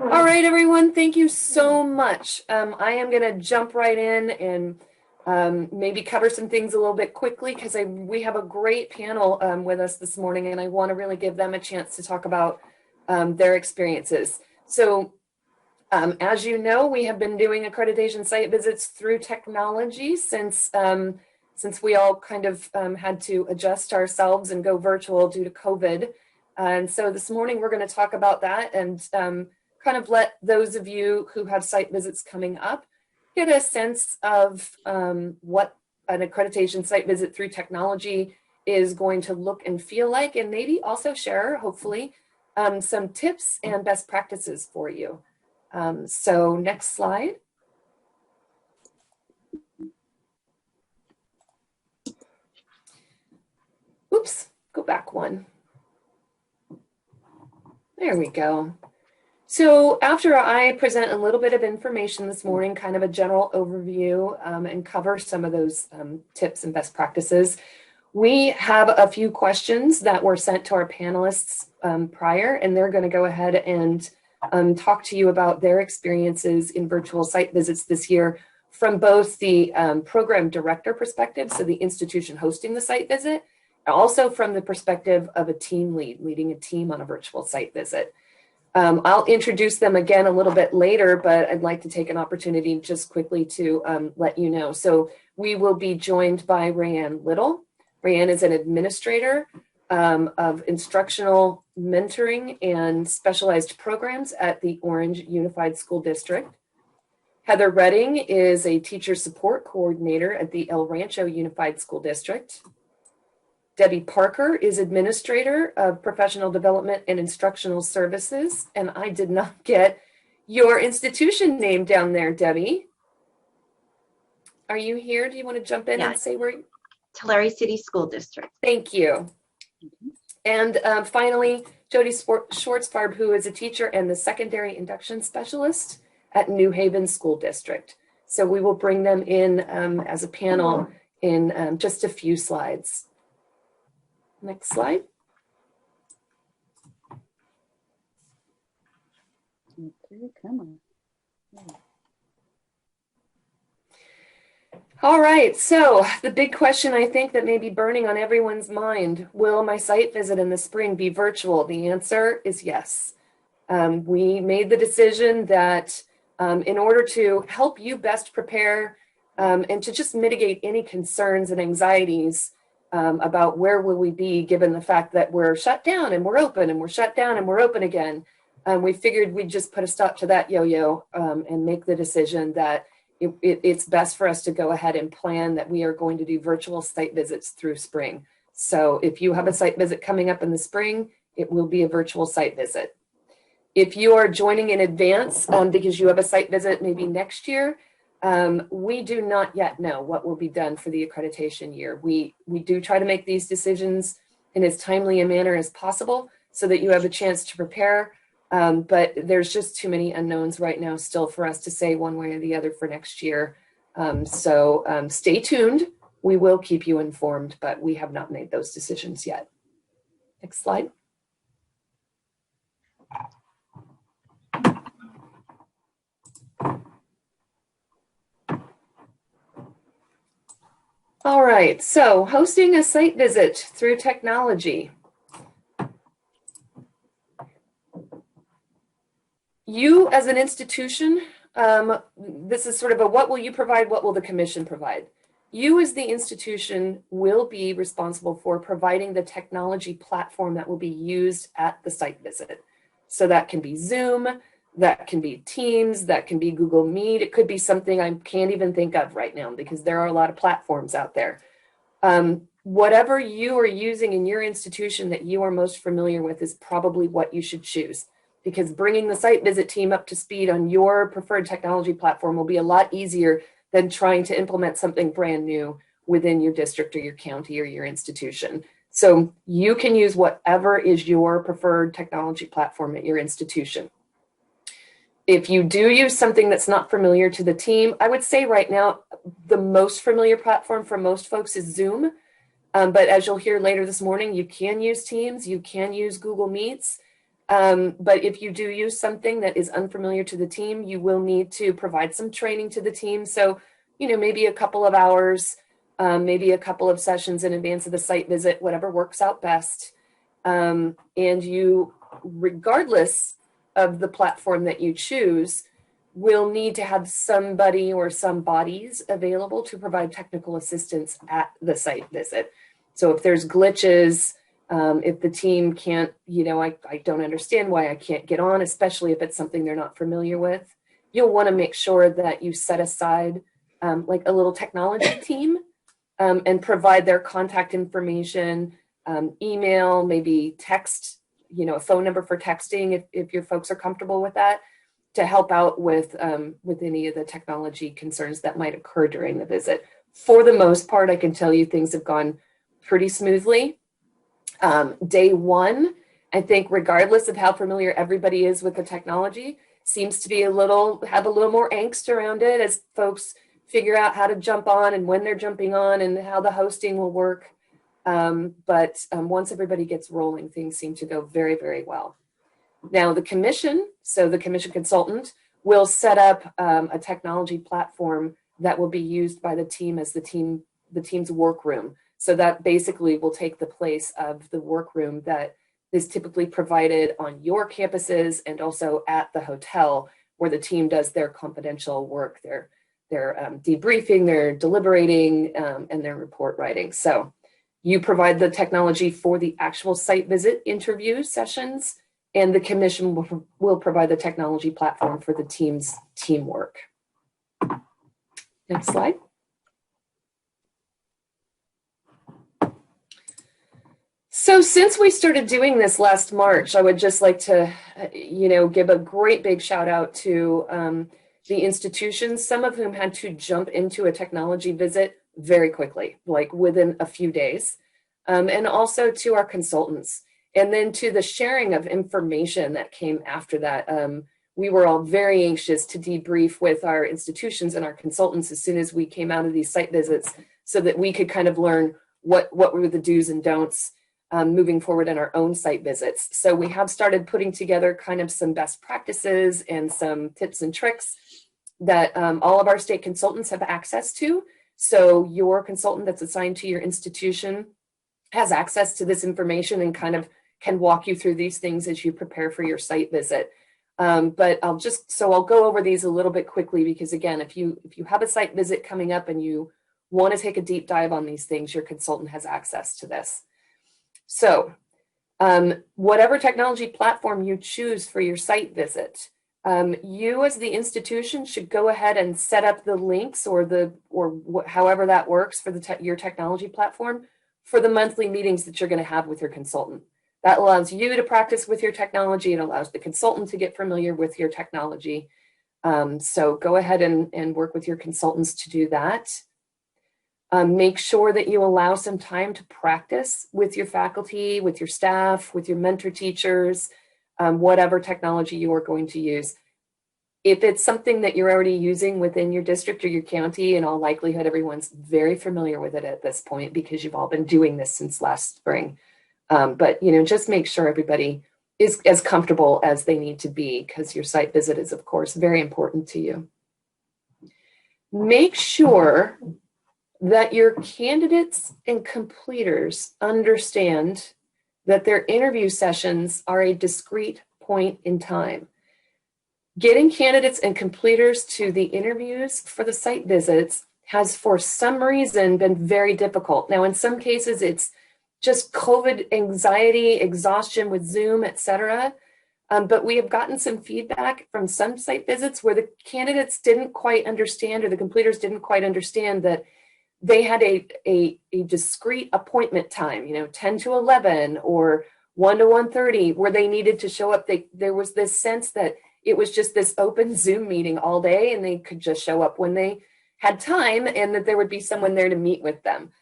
All right, everyone, thank you so much. I am going to jump right in and maybe cover some things a little bit quickly because we have a great panel with us this morning, and I want to really give them a chance to talk about their experiences. So as you know, we have been doing accreditation site visits through technology since we all kind of had to adjust ourselves and go virtual due to COVID. And so this morning we're going to talk about that and kind of let those of you who have site visits coming up get a sense of what an accreditation site visit through technology is going to look and feel like, and maybe also share, hopefully, some tips and best practices for you. So next slide. Oops, go back one. There we go. So after I present a little bit of information this morning, kind of a general overview and cover some of those tips and best practices, we have a few questions that were sent to our panelists prior, and they're going to go ahead and talk to you about their experiences in virtual site visits this year from both the program director perspective, so the institution hosting the site visit, and also from the perspective of a team lead, leading a team on a virtual site visit. I'll introduce them again a little bit later, but I'd like to take an opportunity just quickly to let you know. So we will be joined by Rayanne Little. Rayanne is an administrator of instructional mentoring and specialized programs at the Orange Unified School District. Heather Redding is a teacher support coordinator at the El Rancho Unified School District. Debbie Parker is administrator of professional development and instructional services. And I did not get your institution name down there, Debbie. Are you here? Do you want to jump in and say where? Tulare City School District. Thank you. And finally, Jody Schwartzfarb, who is a teacher and the secondary induction specialist at New Haven School District. So we will bring them in as a panel in just a few slides. Next slide. Okay, come on. Yeah. All right, so the big question I think that may be burning on everyone's mind, will my site visit in the spring be virtual? The answer is yes. We made the decision that in order to help you best prepare and to just mitigate any concerns and anxieties about where will we be given the fact that we're shut down and we're open and we're shut down and we're open again. We figured we'd just put a stop to that yo-yo and make the decision that it's best for us to go ahead and plan that we are going to do virtual site visits through spring. So if you have a site visit coming up in the spring, it will be a virtual site visit. If you are joining in advance because you have a site visit maybe next year, we do not yet know what will be done for the accreditation year. We do try to make these decisions in as timely a manner as possible so that you have a chance to prepare. But there's just too many unknowns right now still for us to say one way or the other for next year. So stay tuned. We will keep you informed, but we have not made those decisions yet. Next slide. All right, so hosting a site visit through technology. You as an institution, this is sort of a what will you provide, what will the commission provide? You as the institution will be responsible for providing the technology platform that will be used at the site visit. So that can be Zoom, that can be Teams, that can be Google Meet. It could be something I can't even think of right now because there are a lot of platforms out there. Whatever you are using in your institution that you are most familiar with is probably what you should choose, because bringing the site visit team up to speed on your preferred technology platform will be a lot easier than trying to implement something brand new within your district or your county or your institution. So you can use whatever is your preferred technology platform at your institution. If you do use something that's not familiar to the team, I would say right now, the most familiar platform for most folks is Zoom. But as you'll hear later this morning, you can use Teams, you can use Google Meets. But if you do use something that is unfamiliar to the team, you will need to provide some training to the team. So, maybe a couple of hours, maybe a couple of sessions in advance of the site visit, whatever works out best. And you, regardless of the platform that you choose, will need to have somebody or some bodies available to provide technical assistance at the site visit. So if there's glitches, if the team can't, I don't understand why I can't get on, especially if it's something they're not familiar with, you'll want to make sure that you set aside like a little technology team and provide their contact information, email, maybe text, a phone number for texting if your folks are comfortable with that, to help out with any of the technology concerns that might occur during the visit. For the most part, I can tell you things have gone pretty smoothly. Day one, I think, regardless of how familiar everybody is with the technology, seems to be have a little more angst around it as folks figure out how to jump on and when they're jumping on and how the hosting will work. But once everybody gets rolling, things seem to go very, very well. Now the commission consultant will set up a technology platform that will be used by the team as the team's workroom. So that basically will take the place of the workroom that is typically provided on your campuses and also at the hotel where the team does their confidential work, their debriefing, their deliberating, and their report writing. So you provide the technology for the actual site visit interview sessions, and the commission will provide the technology platform for the team's teamwork. Next slide. So since we started doing this last March, I would just like to, give a great big shout out to the institutions, some of whom had to jump into a technology visit very quickly, like within a few days, and also to our consultants. And then to the sharing of information that came after that. We were all very anxious to debrief with our institutions and our consultants as soon as we came out of these site visits so that we could kind of learn what were the do's and don'ts moving forward in our own site visits. So we have started putting together kind of some best practices and some tips and tricks that all of our state consultants have access to. So your consultant that's assigned to your institution has access to this information and kind of can walk you through these things as you prepare for your site visit. But I'll go over these a little bit quickly because again, if you have a site visit coming up and you want to take a deep dive on these things, your consultant has access to this. So whatever technology platform you choose for your site visit, you as the institution should go ahead and set up the links or however that works for your technology platform for the monthly meetings that you're going to have with your consultant. That allows you to practice with your technology. It allows the consultant to get familiar with your technology. So go ahead and work with your consultants to do that. Make sure that you allow some time to practice with your faculty, with your staff, with your mentor teachers, whatever technology you are going to use. If it's something that you're already using within your district or your county, in all likelihood, everyone's very familiar with it at this point because you've all been doing this since last spring. But just make sure everybody is as comfortable as they need to be because your site visit is, of course, very important to you. Make sure that your candidates and completers understand that their interview sessions are a discrete point in time. Getting candidates and completers to the interviews for the site visits has, for some reason, been very difficult. Now, in some cases, it's just COVID anxiety, exhaustion with Zoom, etc. But we have gotten some feedback from some site visits where the candidates didn't quite understand or the completers didn't quite understand that they had a discrete appointment time, 10 to 11 or 1 to 1:30 where they needed to show up. There was this sense that it was just this open Zoom meeting all day and they could just show up when they had time and that there would be someone there to meet with them.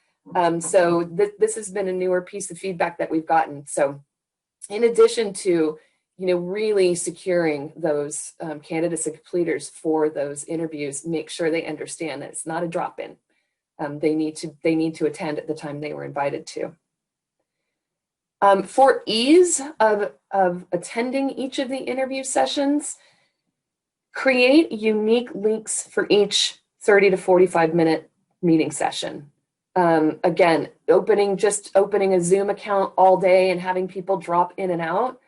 So this has been a newer piece of feedback that we've gotten. So in addition to, really securing those candidates and completers for those interviews, make sure they understand that it's not a drop-in. They need to attend at the time they were invited to. For ease of attending each of the interview sessions, create unique links for each 30 to 45-minute meeting session. Again, just opening a Zoom account all day and having people drop in and out.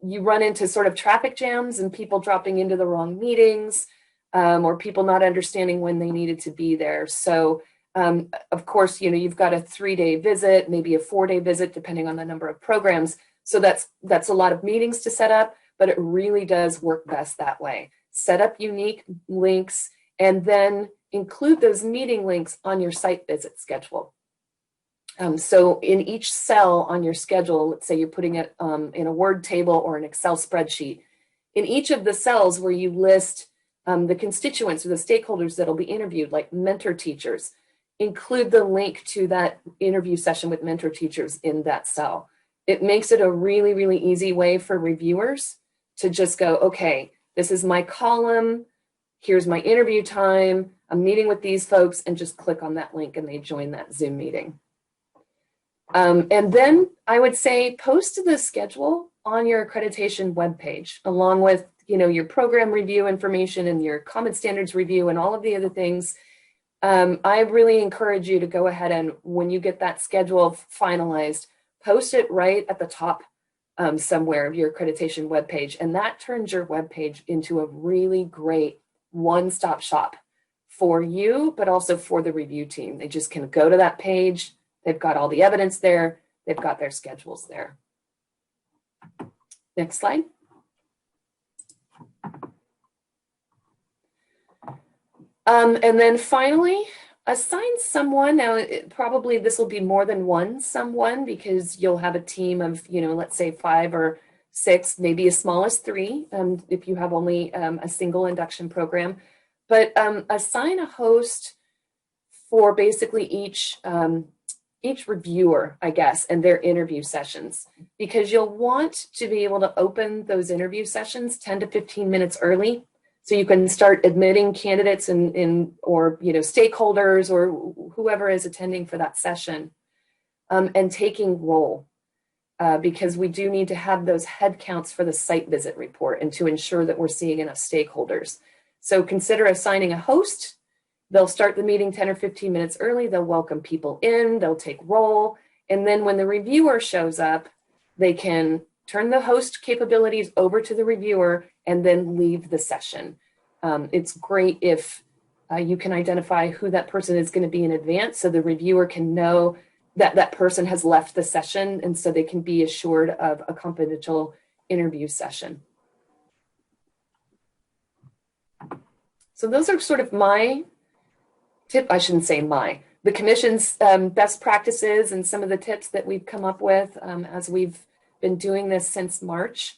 You run into sort of traffic jams and people dropping into the wrong meetings, or people not understanding when they needed to be there. So of course, you've got a 3-day visit, maybe a 4-day visit, depending on the number of programs. So that's a lot of meetings to set up, but it really does work best that way. Set up unique links and then include those meeting links on your site visit schedule. So in each cell on your schedule, let's say you're putting it in a Word table or an Excel spreadsheet, in each of the cells where you list the constituents or the stakeholders that'll be interviewed, like mentor teachers, include the link to that interview session with mentor teachers in that cell. It makes it a really, really easy way for reviewers to just go, okay, this is my column, here's my interview time, I'm meeting with these folks, and just click on that link and they join that Zoom meeting. And then I would say post the schedule on your accreditation webpage, along with your program review information and your common standards review and all of the other things. I really encourage you to go ahead and when you get that schedule finalized, post it right at the top somewhere of your accreditation webpage. And that turns your webpage into a really great one-stop shop for you, but also for the review team. They just can go to that page. They've got all the evidence there. They've got their schedules there. Next slide. And then finally, assign someone. Now, probably this will be more than one someone because you'll have a team of, let's say 5 or 6, maybe as small as 3 if you have only a single induction program. But assign a host for basically each reviewer, I guess, and their interview sessions, because you'll want to be able to open those interview sessions 10 to 15 minutes early. So you can start admitting candidates or stakeholders or whoever is attending for that session and taking roll because we do need to have those head counts for the site visit report and to ensure that we're seeing enough stakeholders. So consider assigning a host. They'll start the meeting 10 or 15 minutes early. They'll welcome people in. They'll take roll. And then when the reviewer shows up, they can turn the host capabilities over to the reviewer and then leave the session. It's great if you can identify who that person is going to be in advance so the reviewer can know that that person has left the session and so they can be assured of a confidential interview session. So those are sort of my the commission's best practices and some of the tips that we've come up with as we've been doing this since March.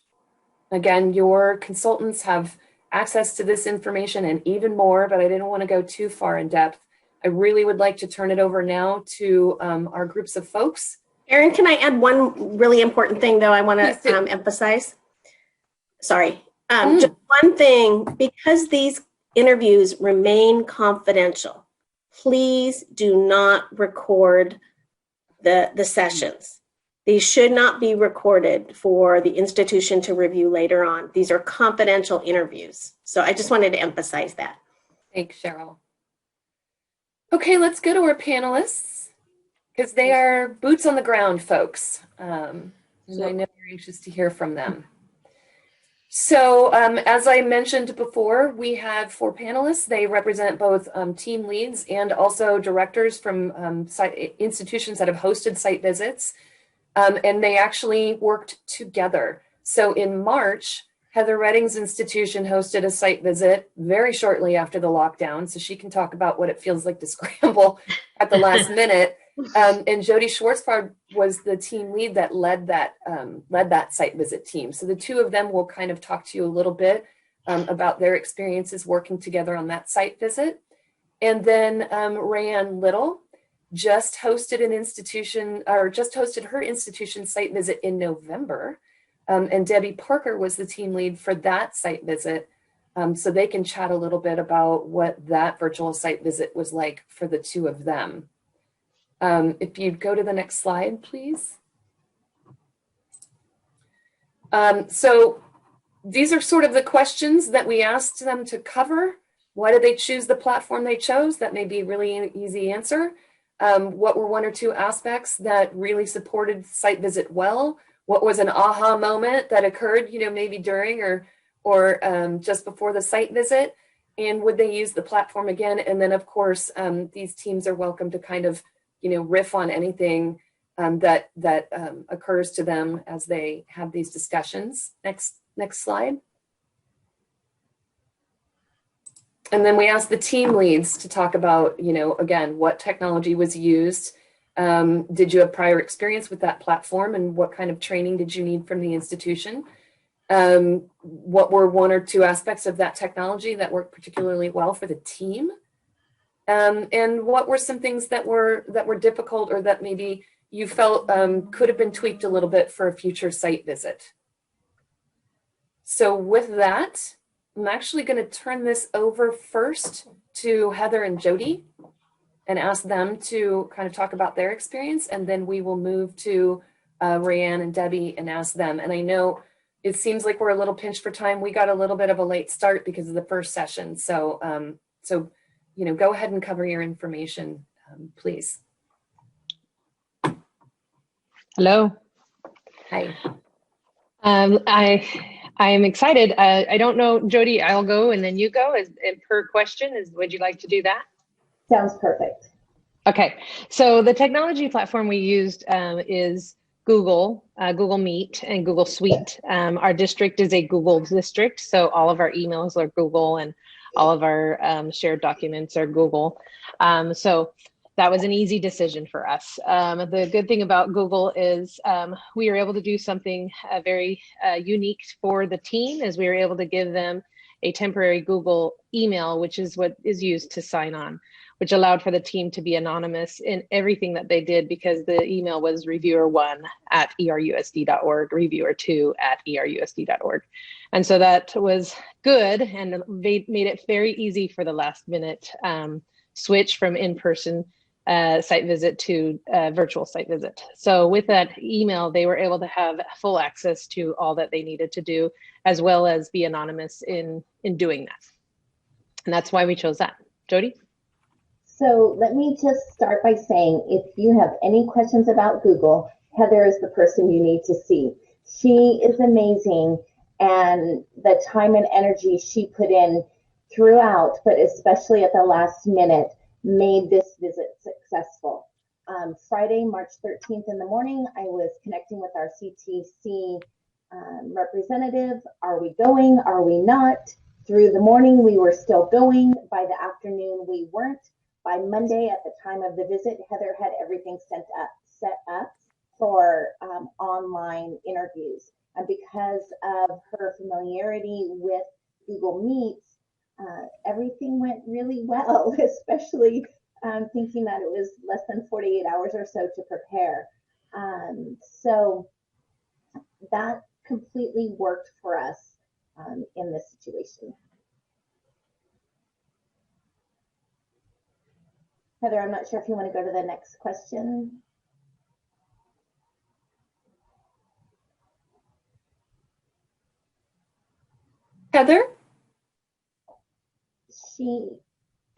Again, your consultants have access to this information and even more, but I didn't want to go too far in depth. I really would like to turn it over now to our groups of folks. Erin, can I add one really important thing though I want to emphasize? Sorry. Just one thing, because these interviews remain confidential, please do not record the sessions. These should not be recorded for the institution to review later on. These are confidential interviews. So I just wanted to emphasize that. Thanks, Cheryl. Okay, let's go to our panelists because they are boots on the ground folks. And I know you're anxious to hear from them. So as I mentioned before, we have 4 panelists. They represent both team leads and also directors from institutions that have hosted site visits. And they actually worked together. So in March, Heather Redding's institution hosted a site visit very shortly after the lockdown. So she can talk about what it feels like to scramble at the last minute. And Jody Schwartzford was the team lead that led that site visit team. So the two of them will kind of talk to you a little bit about their experiences working together on that site visit. And then Rayanne Little just hosted her institution site visit in November. And Debbie Parker was the team lead for that site visit. So they can chat a little bit about what that virtual site visit was like for the two of them. If you'd go to the next slide, please. So these are sort of the questions that we asked them to cover. Why did they choose the platform they chose? That may be a really easy answer. What were one or two aspects that really supported site visit well? What was an aha moment that occurred, maybe during or just before the site visit? And would they use the platform again? And then, of course, these teams are welcome to kind of, riff on anything that occurs to them as they have these discussions. Next slide. And then we asked the team leads to talk about, again, what technology was used. Did you have prior experience with that platform, and what kind of training did you need from the institution? What were one or two aspects of that technology that worked particularly well for the team? And what were some things that were difficult, or that maybe you felt could have been tweaked a little bit for a future site visit? So with that, I'm actually going to turn this over first to Heather and Jody and ask them to kind of talk about their experience, and then we will move to Rayanne and Debbie and ask them. And I know it seems like we're a little pinched for time. We got a little bit of a late start because of the first session. So, go ahead and cover your information, please. Hello. Hi. I am excited. I don't know, Jody, I'll go and then you go as per question. Would you like to do that? Sounds perfect. Okay, so the technology platform we used is Google Meet and Google Suite. Our district is a Google district, so all of our emails are Google and all of our shared documents are Google. So that was an easy decision for us. The good thing about Google is we were able to do something very unique for the team, as we were able to give them a temporary Google email, which is what is used to sign on, which allowed for the team to be anonymous in everything that they did, because the email was reviewer1@erusd.org, reviewer2@erusd.org. And so that was good, and made it very easy for the last minute switch from in-person site visit to virtual site visit. So with that email, they were able to have full access to all that they needed to do, as well as be anonymous in doing that. And that's why we chose that. Jody? So let me just start by saying, if you have any questions about Google, Heather is the person you need to see. She is amazing, and the time and energy she put in throughout, but especially at the last minute, made this visit successful. Friday, March 13th in the morning, I was connecting with our CTC representative. Are we going? Are we not? Through the morning, we were still going. By the afternoon, we weren't. By Monday, at the time of the visit, Heather had everything set up for online interviews. And because of her familiarity with Google Meet, everything went really well, especially thinking that it was less than 48 hours or so to prepare. So that completely worked for us in this situation. Heather, I'm not sure if you want to go to the next question. Heather?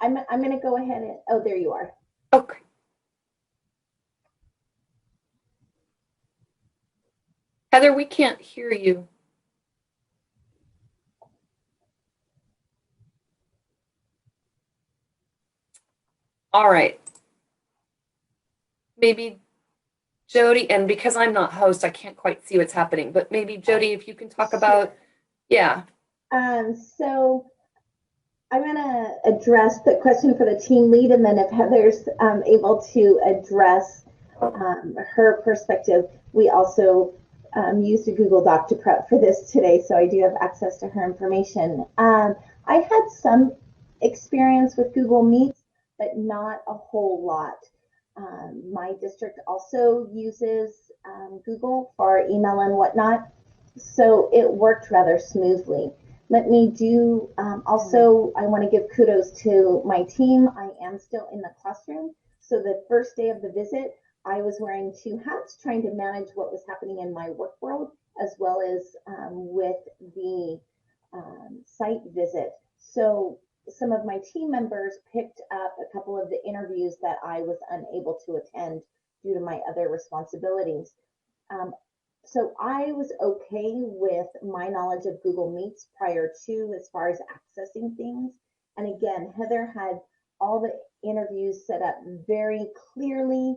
I'm going to go ahead and, oh, there you are. Okay. Heather, we can't hear you. All right. Maybe Jody, and because I'm not host, I can't quite see what's happening, but maybe Jody, if you can talk about, yeah. So I'm going to address the question for the team lead, and then if Heather's able to address her perspective. We also used a Google Doc to prep for this today, so I do have access to her information. I had some experience with Google Meet, but not a whole lot. My district also uses Google for email and whatnot, so it worked rather smoothly. Let me do, also, I want to give kudos to my team. I am still in the classroom. So the first day of the visit, I was wearing two hats, trying to manage what was happening in my work world as well as with the site visit. So some of my team members picked up a couple of the interviews that I was unable to attend due to my other responsibilities. So I was okay with my knowledge of Google Meets prior to, as far as accessing things. And again, Heather had all the interviews set up very clearly.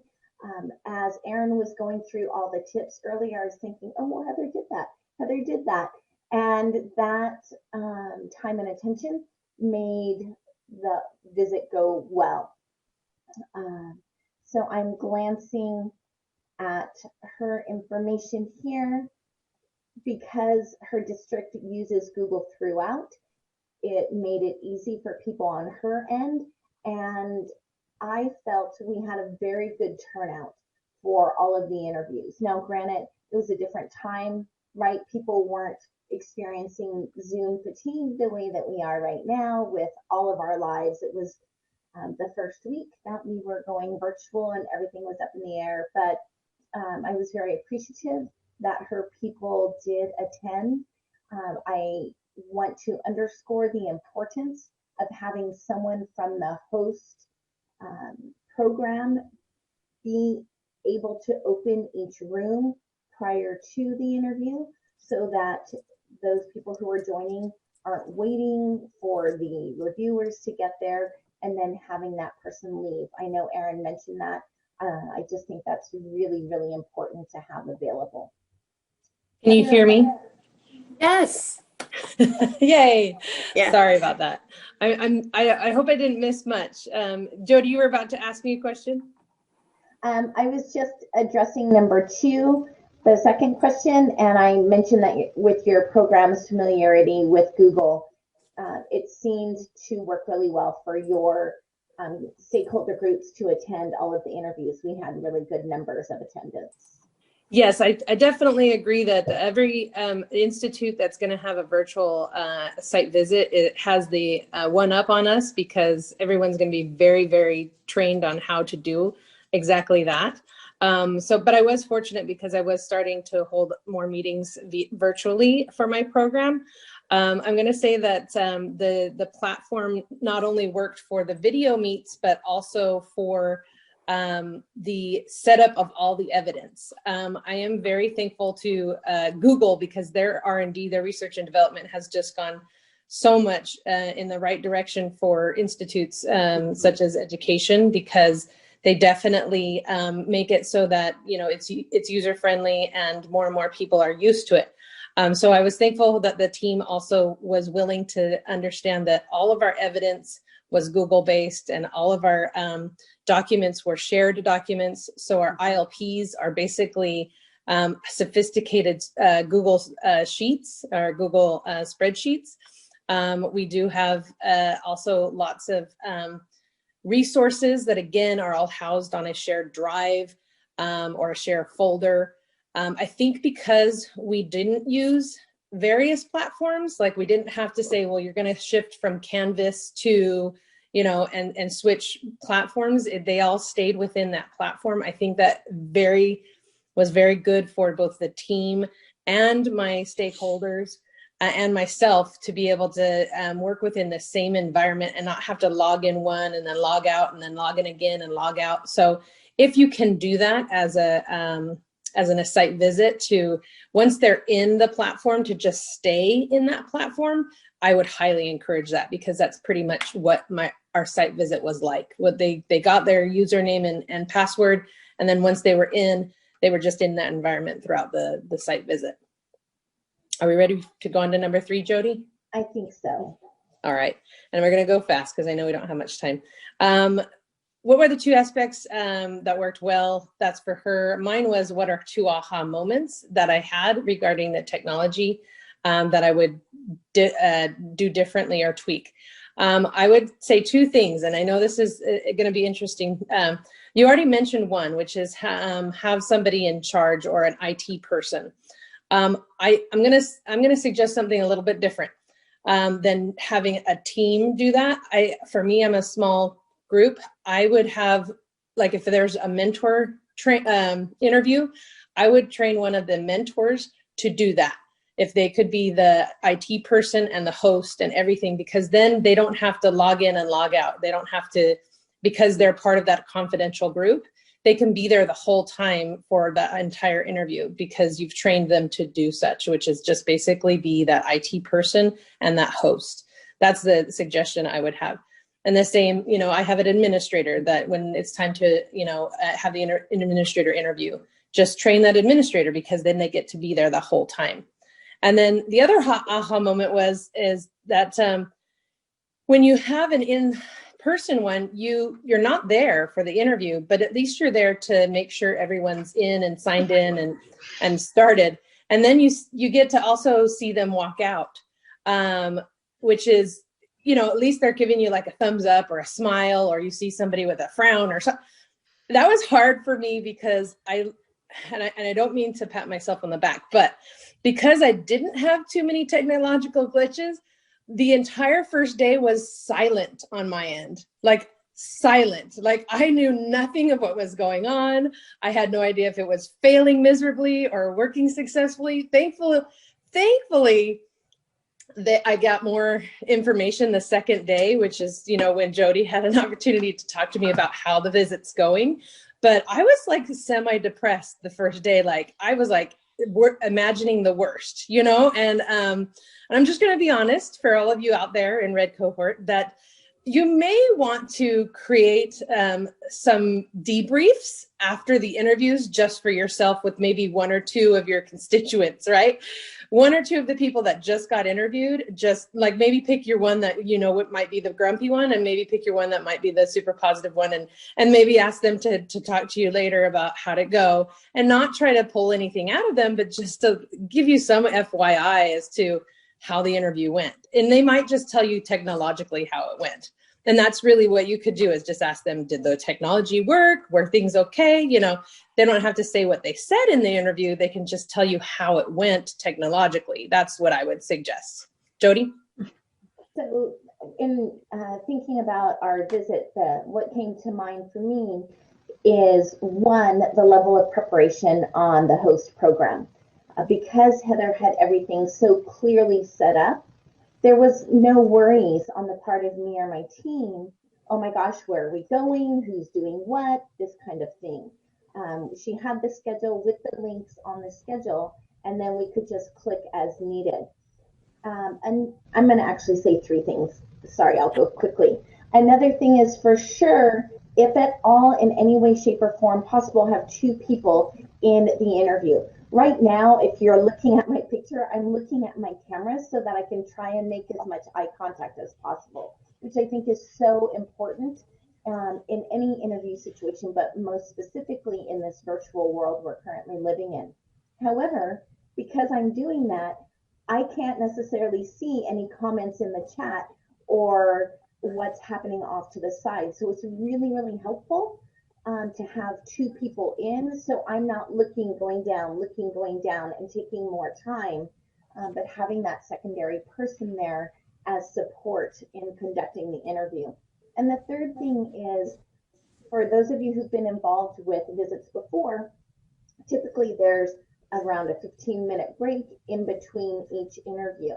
As Erin was going through all the tips earlier, I was thinking, oh, well, Heather did that. Heather did that. And that time and attention made the visit go well. So I'm glancing at her information here. Because her district uses Google throughout, it made it easy for people on her end. And I felt we had a very good turnout for all of the interviews. Now, granted, it was a different time, right? People weren't experiencing Zoom fatigue the way that we are right now with all of our lives. It was the first week that we were going virtual and everything was up in the air. But I was very appreciative that her people did attend. I want to underscore the importance of having someone from the host program be able to open each room prior to the interview so that those people who are joining aren't waiting for the reviewers to get there and then having that person leave. I know Erin mentioned that. I just think that's really, really important to have available. Can you hear me? Yes. Yay. Yeah. Sorry about that. I hope I didn't miss much. Jody, you were about to ask me a question? I was just addressing number 2, the second question, and I mentioned that with your program's familiarity with Google, it seemed to work really well for your stakeholder groups to attend all of the interviews. We had really good numbers of attendance. Yes, I definitely agree that every institute that's going to have a virtual site visit, it has the one up on us because everyone's going to be very, very trained on how to do exactly that. But I was fortunate because I was starting to hold more meetings virtually for my program. I'm going to say that the platform not only worked for the video meets, but also for the setup of all the evidence. I am very thankful to Google because their R&D, their research and development has just gone so much in the right direction for institutes such as education, because they definitely make it so that, you know, it's user friendly and more people are used to it. So I was thankful that the team also was willing to understand that all of our evidence was Google based and all of our documents were shared documents. So our ILPs are basically sophisticated Google sheets or Google spreadsheets. We do have also lots of resources that again are all housed on a shared drive or a shared folder. I think because we didn't use various platforms, like we didn't have to say, well, you're going to shift from Canvas to, you know, and switch platforms. They all stayed within that platform. I think that was very good for both the team and my stakeholders and myself to be able to work within the same environment and not have to log in one and then log out and then log in again and log out. So if you can do that as a site visit, to once they're in the platform to just stay in that platform, I would highly encourage that, because that's pretty much what our site visit was like. What they got their username and password, and then once they were in, they were just in that environment throughout the site visit. Are we ready to go on to number 3, Jody? I think so. All right, and we're going to go fast because I know we don't have much time. What were the 2 aspects that worked well? That's for her. Mine was, what are 2 aha moments that I had regarding the technology that I would do differently or tweak? I would say 2 things, and I know this is going to be interesting. You already mentioned one, which is have somebody in charge or an IT person. I'm gonna suggest something a little bit different than having a team do that. For me, I'm a small group. I would have, like, if there's a mentor interview, I would train one of the mentors to do that. If they could be the IT person and the host and everything, because then they don't have to log in and log out. They don't have to, because they're part of that confidential group, they can be there the whole time for the entire interview because you've trained them to do such, which is just basically be that IT person and that host. That's the suggestion I would have. And the same, I have an administrator that when it's time to, have the administrator interview, just train that administrator because then they get to be there the whole time. And then the other aha moment is that when you have an in-person one, you're not there for the interview, but at least you're there to make sure everyone's in and signed in and started. And then you get to also see them walk out, which is, at least they're giving you like a thumbs up or a smile, or you see somebody with a frown or something. That was hard for me because I don't mean to pat myself on the back, but because I didn't have too many technological glitches, the entire first day was silent on my end, like silent. Like I knew nothing of what was going on. I had no idea if it was failing miserably or working successfully. Thankfully, I got more information the second day, which is, when Jody had an opportunity to talk to me about how the visit's going. But I was like semi-depressed the first day. Like I was like imagining the worst, and I'm just going to be honest for all of you out there in Red Cohort that you may want to create some debriefs after the interviews just for yourself with maybe one or two of your constituents, right? One or two of the people that just got interviewed, just like maybe pick your one that, what might be the grumpy one, and maybe pick your one that might be the super positive one, and maybe ask them to talk to you later about how to go, and not try to pull anything out of them, but just to give you some FYI as to how the interview went. And they might just tell you technologically how it went. And that's really what you could do, is just ask them, did the technology work? Were things okay? They don't have to say what they said in the interview. They can just tell you how it went technologically. That's what I would suggest. Jody? So in thinking about our visit, what came to mind for me is, one, the level of preparation on the host program. Because Heather had everything so clearly set up, there was no worries on the part of me or my team. Oh my gosh, where are we going? Who's doing what? This kind of thing. She had the schedule with the links on the schedule, and then we could just click as needed. And I'm going to actually say three things. Sorry, I'll go quickly. Another thing is, for sure, if at all in any way, shape, or form possible, have two people in the interview. Right now, if you're looking at my picture, I'm looking at my camera so that I can try and make as much eye contact as possible, which I think is so important in any interview situation, but most specifically in this virtual world we're currently living in. However, because I'm doing that, I can't necessarily see any comments in the chat or what's happening off to the side. So it's really, really helpful to have two people in, so I'm not going down, and taking more time, but having that secondary person there as support in conducting the interview. And the third thing is, for those of you who've been involved with visits before, typically there's around a 15-minute break in between each interview.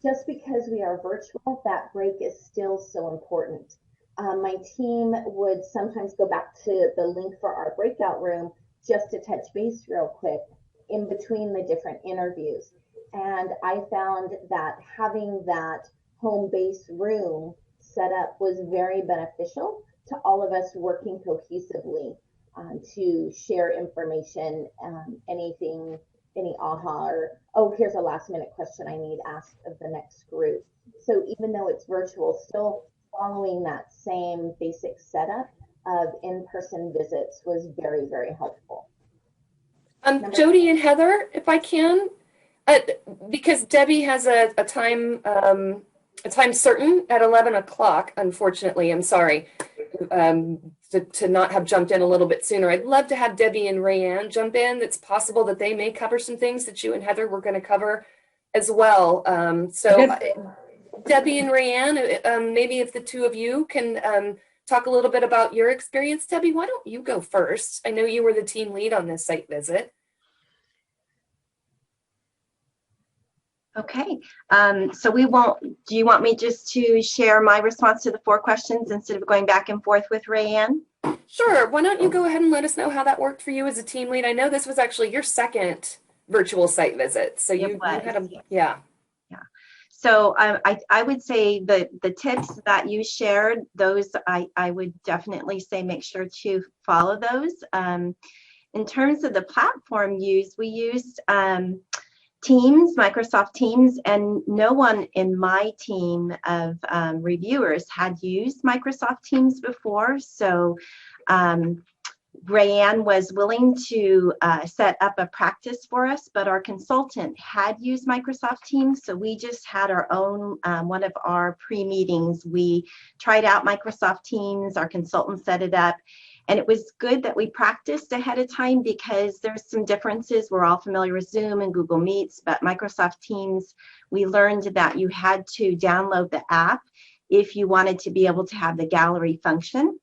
Just because we are virtual, that break is still so important. My team would sometimes go back to the link for our breakout room just to touch base real quick in between the different interviews. And I found that having that home base room set up was very beneficial to all of us working cohesively to share information, any aha, or, oh, here's a last minute question I need asked of the next group. So even though it's virtual, still following that same basic setup of in-person visits was very, very helpful. Jody and Heather, if I can, because Debbie has a time certain at 11 o'clock, unfortunately, I'm sorry to not have jumped in a little bit sooner. I'd love to have Debbie and Rayanne jump in. It's possible that they may cover some things that you and Heather were going to cover as well. Debbie and Rayanne, maybe if the two of you can talk a little bit about your experience. Debbie, why don't you go first? I know you were the team lead on this site visit. Okay, so do you want me just to share my response to the 4 questions instead of going back and forth with Rayanne? Sure. Why don't you go ahead and let us know how that worked for you as a team lead? I know this was actually your second virtual site visit. So you had a, yeah. Yeah. So I would say the tips that you shared, those I would definitely say make sure to follow those. In terms of the platform used, we used Teams, Microsoft Teams, and no one in my team of reviewers had used Microsoft Teams before. So Rayanne was willing to set up a practice for us, but our consultant had used Microsoft Teams, so we just had our own, one of our pre-meetings. We tried out Microsoft Teams, our consultant set it up, and it was good that we practiced ahead of time because there's some differences. We're all familiar with Zoom and Google Meets, but Microsoft Teams, we learned that you had to download the app if you wanted to be able to have the gallery function.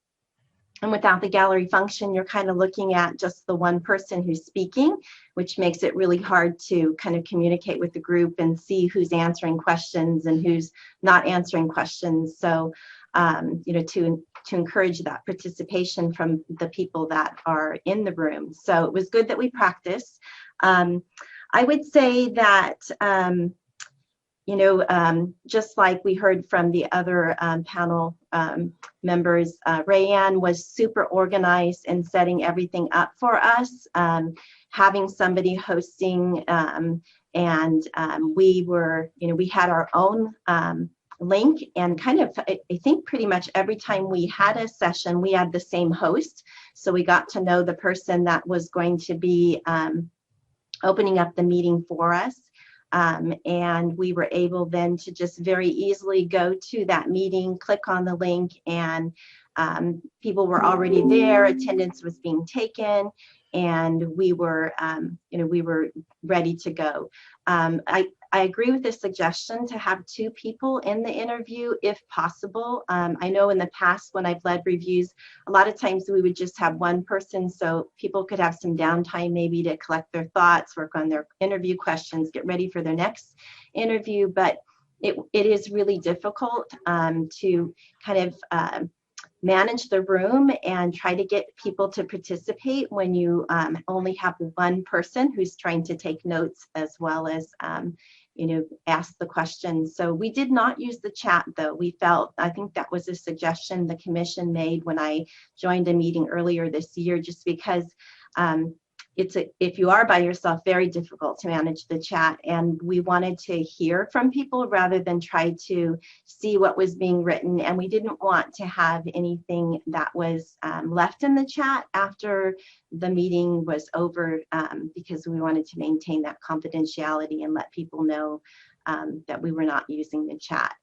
And without the gallery function, you're kind of looking at just the one person who's speaking, which makes it really hard to kind of communicate with the group and see who's answering questions and who's not answering questions. So, you know, to encourage that participation from the people that are in the room. So it was good that we practiced. I would say that, you know, just like we heard from the other panel members, Rayanne was super organized in setting everything up for us, having somebody hosting, and we were, you know, we had our own link, and kind of, I think pretty much every time we had a session, we had the same host. So we got to know the person that was going to be opening up the meeting for us. And we were able then to just very easily go to that meeting, click on the link, and people were already there, attendance was being taken, and we were, you know, we were ready to go. I agree with the suggestion to have 2 people in the interview if possible. I know in the past when I've led reviews, a lot of times we would just have 1 person so people could have some downtime maybe to collect their thoughts, work on their interview questions, get ready for their next interview. But it is really difficult to kind of manage the room and try to get people to participate when you only have 1 person who's trying to take notes as well as you know, ask the questions. So we did not use the chat though. We felt, I think that was a suggestion the commission made when I joined a meeting earlier this year, just because if you are by yourself, very difficult to manage the chat, and we wanted to hear from people rather than try to see what was being written, and we didn't want to have anything that was left in the chat after the meeting was over, because we wanted to maintain that confidentiality and let people know that we were not using the chat.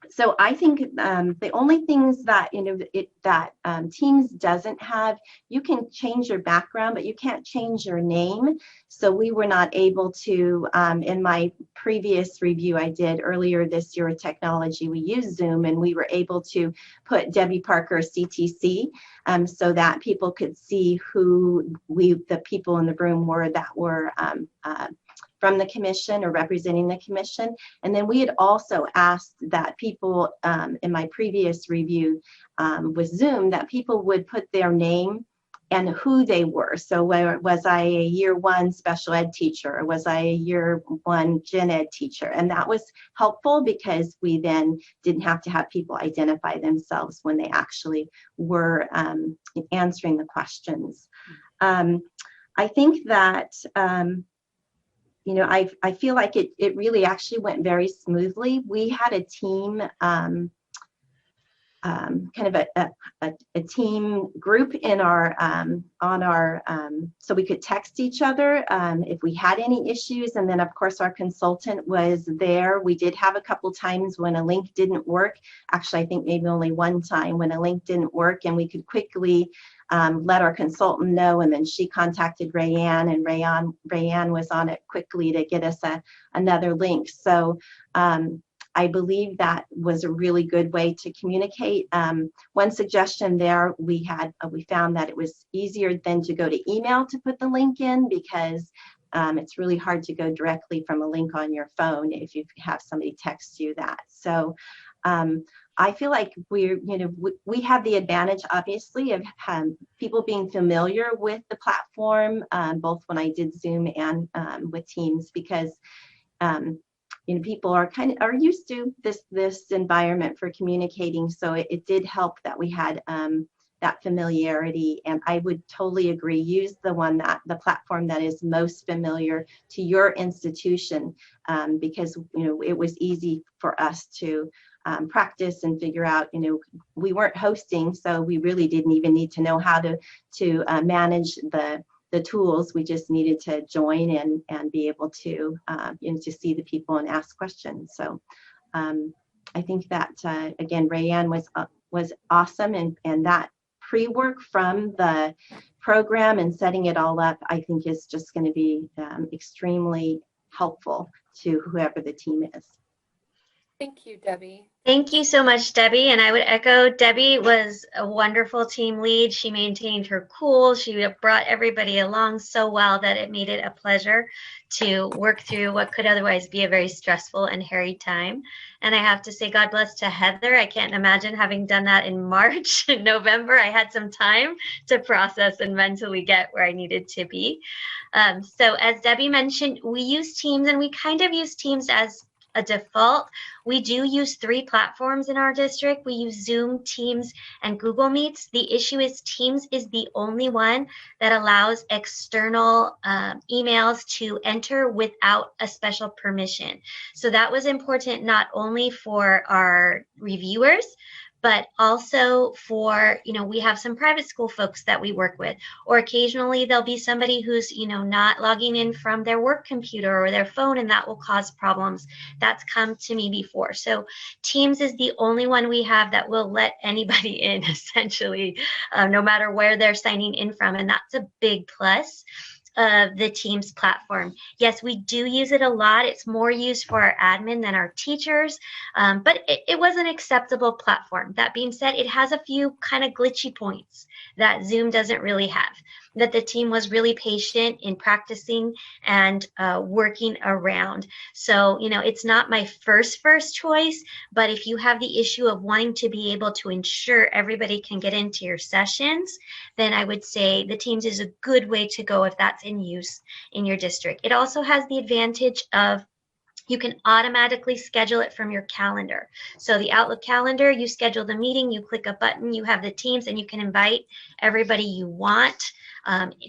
So I think the only things that, you know, that Teams doesn't have, you can change your background, but you can't change your name. So we were not able to, in my previous review I did earlier this year with technology, we used Zoom, and we were able to put Debbie Parker CTC so that people could see who the people in the room were that were from the commission or representing the commission. And then we had also asked that people in my previous review with Zoom, that people would put their name and who they were. So was I a year 1 special ed teacher, or was I a year 1 gen ed teacher? And that was helpful because we then didn't have to have people identify themselves when they actually were answering the questions. I think that you know, I feel like it really actually went very smoothly. We had a team, kind of a team group in our, on our, so we could text each other if we had any issues. And then of course our consultant was there. We did have a couple times when a link didn't work. Actually, I think maybe only 1 time when a link didn't work, and we could quickly let our consultant know, and then she contacted Rayanne, and Rayanne was on it quickly to get us another link. So I believe that was a really good way to communicate. One suggestion there, we found that it was easier than to go to email to put the link in, because It's really hard to go directly from a link on your phone if you have somebody text you that. So I feel like we have the advantage, obviously, of people being familiar with the platform, both when I did Zoom and with Teams, because people are used to this environment for communicating. So it did help that we had that familiarity. And I would totally agree. Use the platform that is most familiar to your institution, because it was easy for us to practice and figure out. We weren't hosting, so we really didn't even need to know how to manage the tools. We just needed to join and be able to to see the people and ask questions. So I think that again, Rayanne was awesome, and that pre-work from the program and setting it all up, I think is just going to be extremely helpful to whoever the team is. Thank you, Debbie. Thank you so much, Debbie. And I would echo, Debbie was a wonderful team lead. She maintained her cool. She brought everybody along so well that it made it a pleasure to work through what could otherwise be a very stressful and harried time. And I have to say, God bless to Heather. I can't imagine having done that in March and November. I had some time to process and mentally get where I needed to be. So as Debbie mentioned, we use Teams, and we kind of use Teams as a default. We do use 3 platforms in our district. We use Zoom, Teams, and Google Meets. The issue is Teams is the only one that allows external emails to enter without a special permission. So that was important not only for our reviewers, but also for, we have some private school folks that we work with, or occasionally there'll be somebody who's, not logging in from their work computer or their phone, and that will cause problems. That's come to me before. So Teams is the only one we have that will let anybody in, essentially, no matter where they're signing in from. And that's a big plus of the Teams platform. Yes, we do use it a lot. It's more used for our admin than our teachers, but it was an acceptable platform. That being said, it has a few kind of glitchy points that Zoom doesn't really have, that the team was really patient in practicing and working around. So, it's not my first choice, but if you have the issue of wanting to be able to ensure everybody can get into your sessions, then I would say the Teams is a good way to go if that's in use in your district. It also has the advantage of you can automatically schedule it from your calendar. So the Outlook calendar, you schedule the meeting, you click a button, you have the Teams, and you can invite everybody you want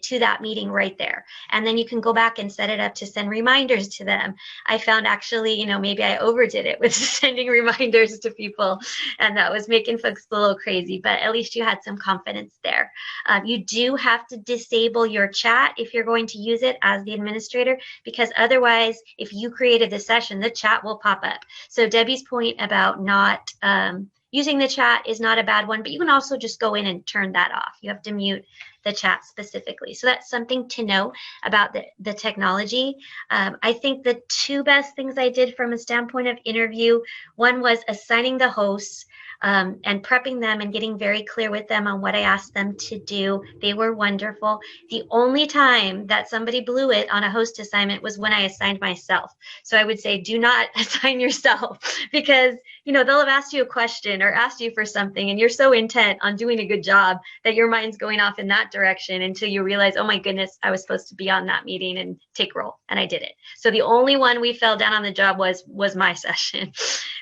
to that meeting right there. And then you can go back and set it up to send reminders to them. I found actually, maybe I overdid it with sending reminders to people, and that was making folks a little crazy, but at least you had some confidence there. You do have to disable your chat if you're going to use it as the administrator, because otherwise, if you created the session, the chat will pop up. So Debbie's point about not using the chat is not a bad one, but you can also just go in and turn that off. You have to mute the chat specifically. So that's something to know about the technology. I think the 2 best things I did from a standpoint of interview, one was assigning the hosts and prepping them and getting very clear with them on what I asked them to do. They were wonderful. The only time that somebody blew it on a host assignment was when I assigned myself. So I would say, do not assign yourself, because they'll have asked you a question or asked you for something, and you're so intent on doing a good job that your mind's going off in that direction until you realize, oh my goodness, I was supposed to be on that meeting and take roll, and I did it. So the only one we fell down on the job was my session.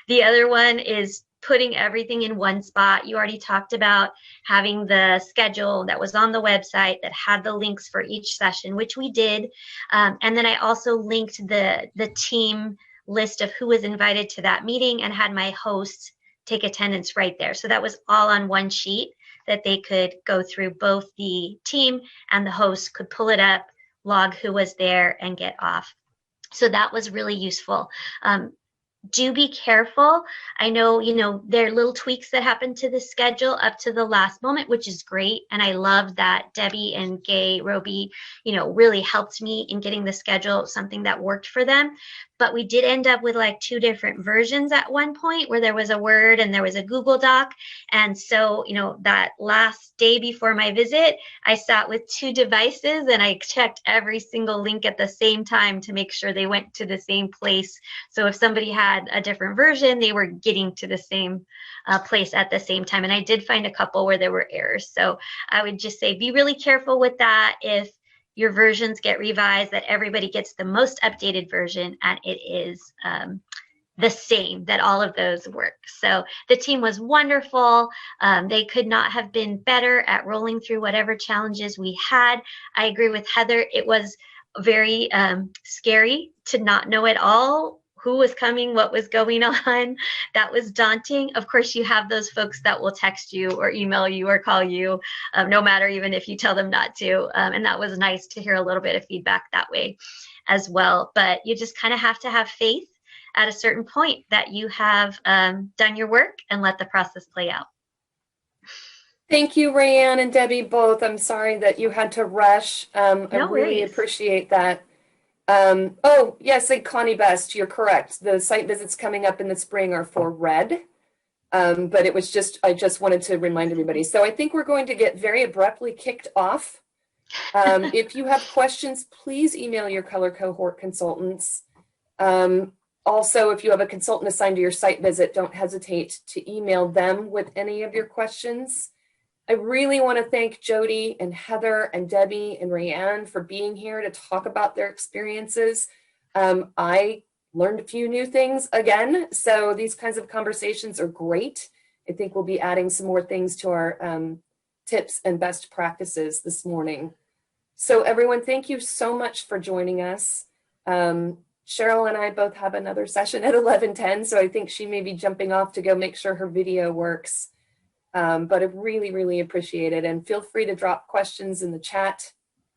The other one is putting everything in one spot. You already talked about having the schedule that was on the website that had the links for each session, which we did. And then I also linked the team list of who was invited to that meeting and had my hosts take attendance right there. So that was all on one sheet that they could go through. Both the team and the host could pull it up, log who was there, and get off. So that was really useful. do be careful. I know, there are little tweaks that happen to the schedule up to the last moment, which is great. And I love that Debbie and Gay Roby, really helped me in getting the schedule something that worked for them. But we did end up with like 2 different versions at one point, where there was a Word and there was a Google Doc. And so, that last day before my visit, I sat with 2 devices and I checked every single link at the same time to make sure they went to the same place. So if somebody had a different version, they were getting to the same place at the same time. And I did find a couple where there were errors. So I would just say be really careful with that. If your versions get revised, that everybody gets the most updated version and it is the same, that all of those work. So the team was wonderful. They could not have been better at rolling through whatever challenges we had. I agree with Heather. It was very scary to not know at all who was coming, what was going on. That was daunting. Of course, you have those folks that will text you or email you or call you, no matter even if you tell them not to. And that was nice to hear a little bit of feedback that way as well. But you just kind of have to have faith at a certain point that you have done your work and let the process play out. Thank you, Rayanne and Debbie, both. I'm sorry that you had to rush. I really appreciate that. Oh, yes, and Connie Best, you're correct. The site visits coming up in the spring are for red. But it was I just wanted to remind everybody. So I think we're going to get very abruptly kicked off. If you have questions, please email your color cohort consultants. Also, if you have a consultant assigned to your site visit, don't hesitate to email them with any of your questions. I really want to thank Jody and Heather and Debbie and Rayanne for being here to talk about their experiences. I learned a few new things again, so these kinds of conversations are great. I think we'll be adding some more things to our tips and best practices this morning. So everyone, thank you so much for joining us. Cheryl and I both have another session at 11:10, so I think she may be jumping off to go make sure her video works. But I really, really appreciate it. And feel free to drop questions in the chat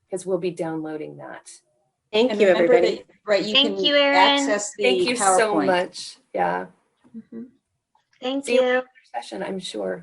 because we'll be downloading that. Thank you, everybody. Right, you Thank can you, Erin. access the Thank you PowerPoint. so much. Yeah. Thank See you in you. another session, I'm sure.